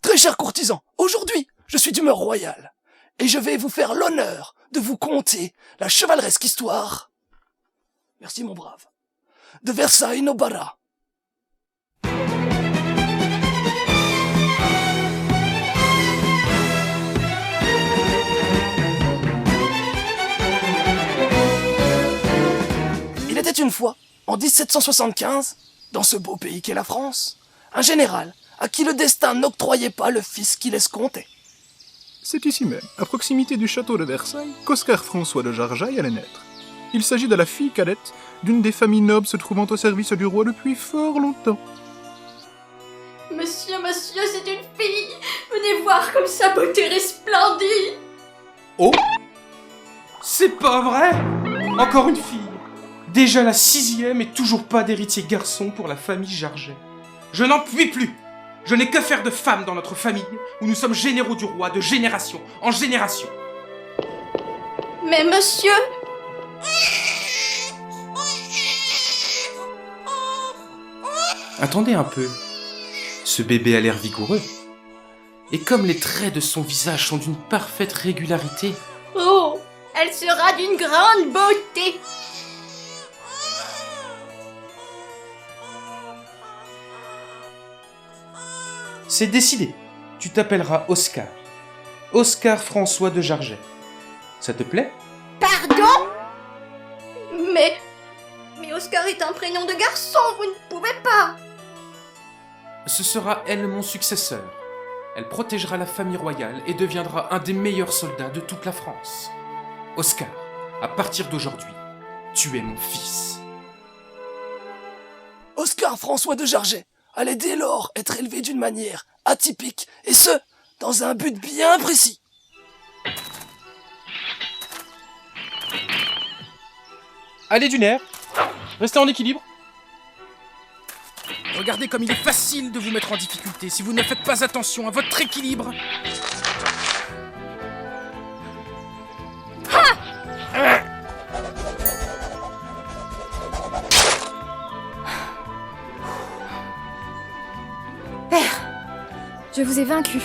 Très chers courtisans, aujourd'hui, je suis d'humeur royale, et je vais vous faire l'honneur de vous conter la chevaleresque histoire, merci mon brave, de Versailles no Bara. Il était une fois, en 1775, dans ce beau pays qu'est la France, un général à qui le destin n'octroyait pas le fils qu'il escomptait. C'est ici même, à proximité du château de Versailles, qu'Oscar François de Jargeil allait naître. Il s'agit de la fille cadette d'une des familles nobles se trouvant au service du roi depuis fort longtemps. Monsieur, c'est une fille! Venez voir comme sa beauté resplendit! Oh! C'est pas vrai! Encore une fille! Déjà la 6e et toujours pas d'héritier garçon pour la famille Jarget. Je n'en puis plus! Je n'ai que faire de femmes dans notre famille, où nous sommes généraux du roi de génération en génération. Mais monsieur... Attendez un peu. Ce bébé a l'air vigoureux. Et comme les traits de son visage sont d'une parfaite régularité... Oh, elle sera d'une grande beauté! C'est décidé. Tu t'appelleras Oscar. Oscar François de Jarget. Ça te plaît? Pardon? Mais Oscar est un prénom de garçon, vous ne pouvez pas! Ce sera elle mon successeur. Elle protégera la famille royale et deviendra un des meilleurs soldats de toute la France. Oscar, à partir d'aujourd'hui, tu es mon fils. Oscar François de Jarget allait dès lors être élevé d'une manière atypique, et ce, dans un but bien précis. Allez du nerf, restez en équilibre. Regardez comme il est facile de vous mettre en difficulté si vous ne faites pas attention à votre équilibre. Père, je vous ai vaincu.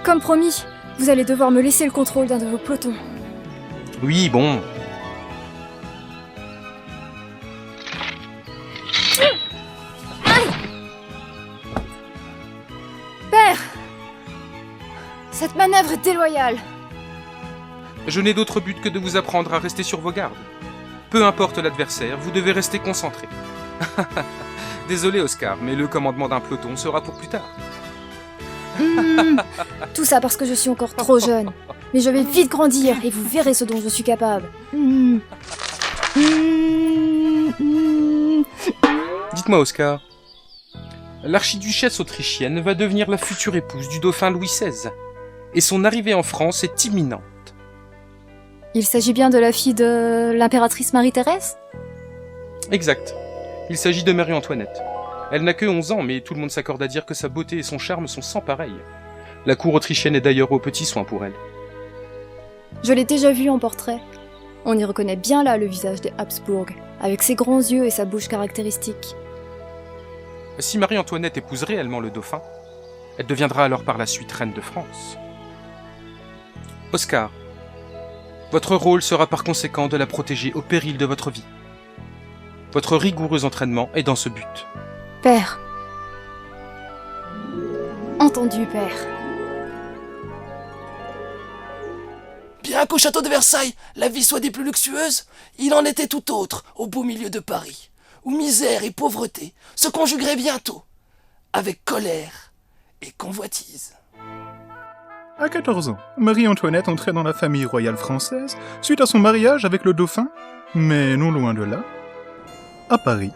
Comme promis, vous allez devoir me laisser le contrôle d'un de vos pelotons. Oui, bon. Père, cette manœuvre est déloyale. Je n'ai d'autre but que de vous apprendre à rester sur vos gardes. Peu importe l'adversaire, vous devez rester concentré. Désolé Oscar, mais le commandement d'un peloton sera pour plus tard. Tout ça parce que je suis encore trop jeune. Mais je vais vite grandir et vous verrez ce dont je suis capable. Dites-moi Oscar, l'archiduchesse autrichienne va devenir la future épouse du dauphin Louis XVI. Et son arrivée en France est imminente. Il s'agit bien de la fille de l'impératrice Marie-Thérèse ? Exact. Il s'agit de Marie-Antoinette. Elle n'a que 11 ans, mais tout le monde s'accorde à dire que sa beauté et son charme sont sans pareil. La cour autrichienne est d'ailleurs aux petits soins pour elle. Je l'ai déjà vue en portrait. On y reconnaît bien là le visage des Habsbourg, avec ses grands yeux et sa bouche caractéristique. Si Marie-Antoinette épouse réellement le dauphin, elle deviendra alors par la suite reine de France. Oscar, votre rôle sera par conséquent de la protéger au péril de votre vie. Votre rigoureux entraînement est dans ce but. Père. Entendu, père. Bien qu'au château de Versailles, la vie soit des plus luxueuses, il en était tout autre au beau milieu de Paris, où misère et pauvreté se conjugueraient bientôt, avec colère et convoitise. À 14 ans, Marie-Antoinette entrait dans la famille royale française suite à son mariage avec le dauphin, mais non loin de là, à Paris.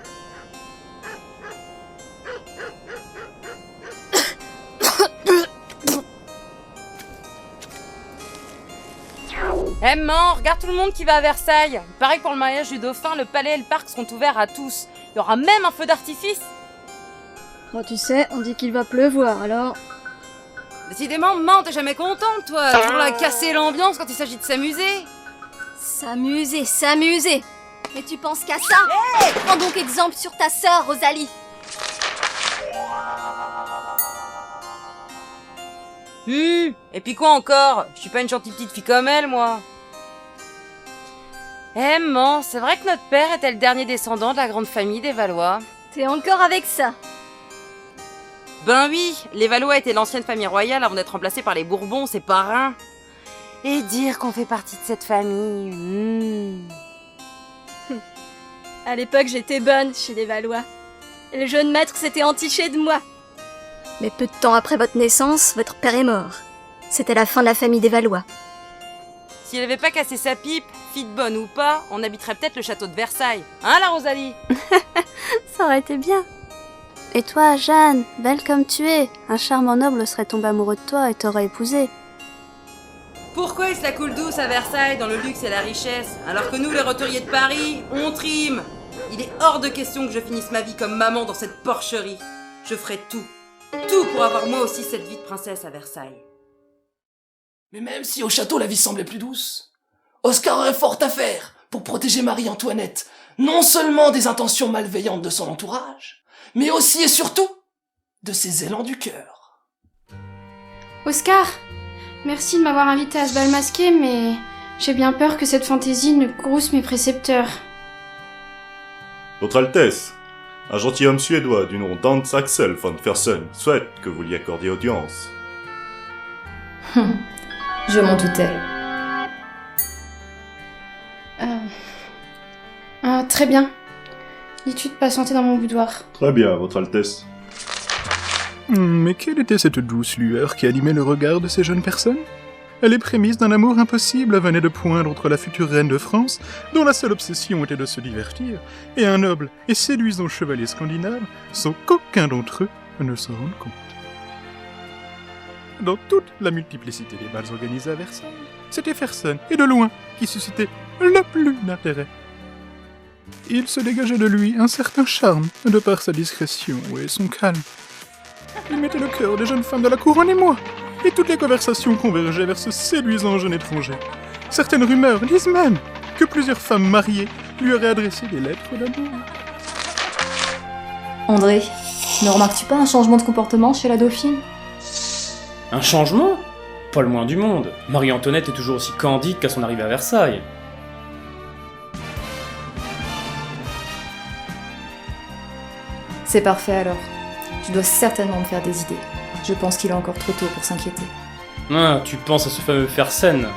Eh maman, regarde tout le monde qui va à Versailles. Il paraît que pour le mariage du dauphin, le palais et le parc seront ouverts à tous. Il y aura même un feu d'artifice. Oh, tu sais, on dit qu'il va pleuvoir, alors... Décidément, maman, t'es jamais contente, toi. Toujours là, casser l'ambiance quand il s'agit de s'amuser. S'amuser, s'amuser. Mais tu penses qu'à ça? Prends donc exemple sur ta sœur, Rosalie. Et puis quoi encore? Je suis pas une gentille petite fille comme elle, moi. Eh maman, c'est vrai que notre père était le dernier descendant de la grande famille des Valois. T'es encore avec ça? Ben oui, les Valois étaient l'ancienne famille royale avant d'être remplacés par les Bourbons, c'est pas rien. Et dire qu'on fait partie de cette famille... À l'époque, j'étais bonne chez les Valois. Et le jeune maître s'était entiché de moi. Mais peu de temps après votre naissance, votre père est mort. C'était la fin de la famille des Valois. S'il avait pas cassé sa pipe, fille de bonne ou pas, on habiterait peut-être le château de Versailles. Hein, la Rosalie? Ça aurait été bien. Et toi, Jeanne, belle comme tu es, un charmant noble serait tombé amoureux de toi et t'aurait épousé. Pourquoi il se la coule douce à Versailles dans le luxe et la richesse, alors que nous, les roturiers de Paris, on trime? Il est hors de question que je finisse ma vie comme maman dans cette porcherie. Je ferai tout pour avoir moi aussi cette vie de princesse à Versailles. Mais même si au château la vie semblait plus douce, Oscar aurait fort à faire pour protéger Marie-Antoinette, non seulement des intentions malveillantes de son entourage, mais aussi et surtout de ses élans du cœur. Oscar, merci de m'avoir invité à ce bal masqué, mais j'ai bien peur que cette fantaisie ne grousse mes précepteurs. Votre Altesse, un gentilhomme suédois du nom d'Hans Axel von Fersen souhaite que vous lui accordiez audience. Je m'en doutais. Très bien. Dis-tu de patienter dans mon boudoir? Très bien, Votre Altesse. Mais quelle était cette douce lueur qui animait le regard de ces jeunes personnes? Les prémices d'un amour impossible venaient de poindre entre la future reine de France, dont la seule obsession était de se divertir, et un noble et séduisant chevalier scandinave, sans qu'aucun d'entre eux ne se rende compte. Dans toute la multiplicité des bals organisés à Versailles, c'était Fersen, et de loin, qui suscitait le plus d'intérêt. Il se dégageait de lui un certain charme, de par sa discrétion et son calme. Il mettait le cœur des jeunes femmes de la couronne et moi, et toutes les conversations convergeaient vers ce séduisant jeune étranger. Certaines rumeurs disent même que plusieurs femmes mariées lui auraient adressé des lettres d'amour. André, ne remarques-tu pas un changement de comportement chez la dauphine? Un changement? Pas le moins du monde. Marie-Antoinette est toujours aussi candide qu'à son arrivée à Versailles. C'est parfait alors. Je dois certainement me faire des idées. Je pense qu'il est encore trop tôt pour s'inquiéter. Ah, tu penses à ce fameux Fersen?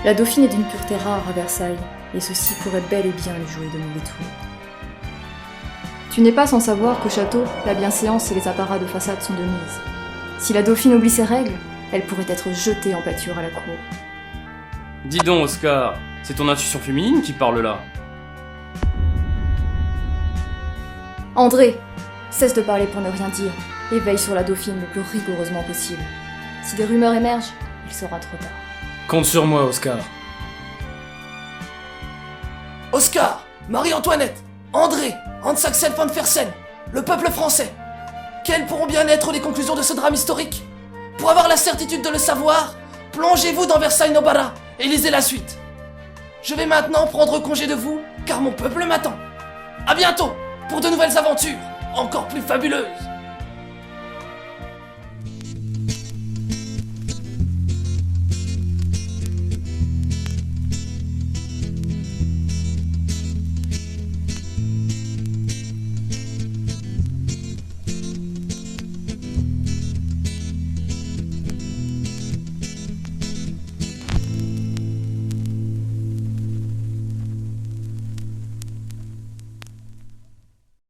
La dauphine est d'une pureté rare à Versailles, et ceci pourrait bel et bien lui jouer de mauvais tours. Tu n'es pas sans savoir qu'au château, la bienséance et les apparats de façade sont de mise. Si la dauphine oublie ses règles, elle pourrait être jetée en pâture à la cour. Dis donc, Oscar, c'est ton intuition féminine qui parle là. André, cesse de parler pour ne rien dire, et veille sur la dauphine le plus rigoureusement possible. Si des rumeurs émergent, il sera trop tard. Compte sur moi, Oscar. Oscar, Marie-Antoinette, André, Hans Axel von Fersen, le peuple français. Quelles pourront bien être les conclusions de ce drame historique? Pour avoir la certitude de le savoir, plongez-vous dans Versailles-Nobara et lisez la suite. Je vais maintenant prendre congé de vous, car mon peuple m'attend. À bientôt pour de nouvelles aventures, encore plus fabuleuses.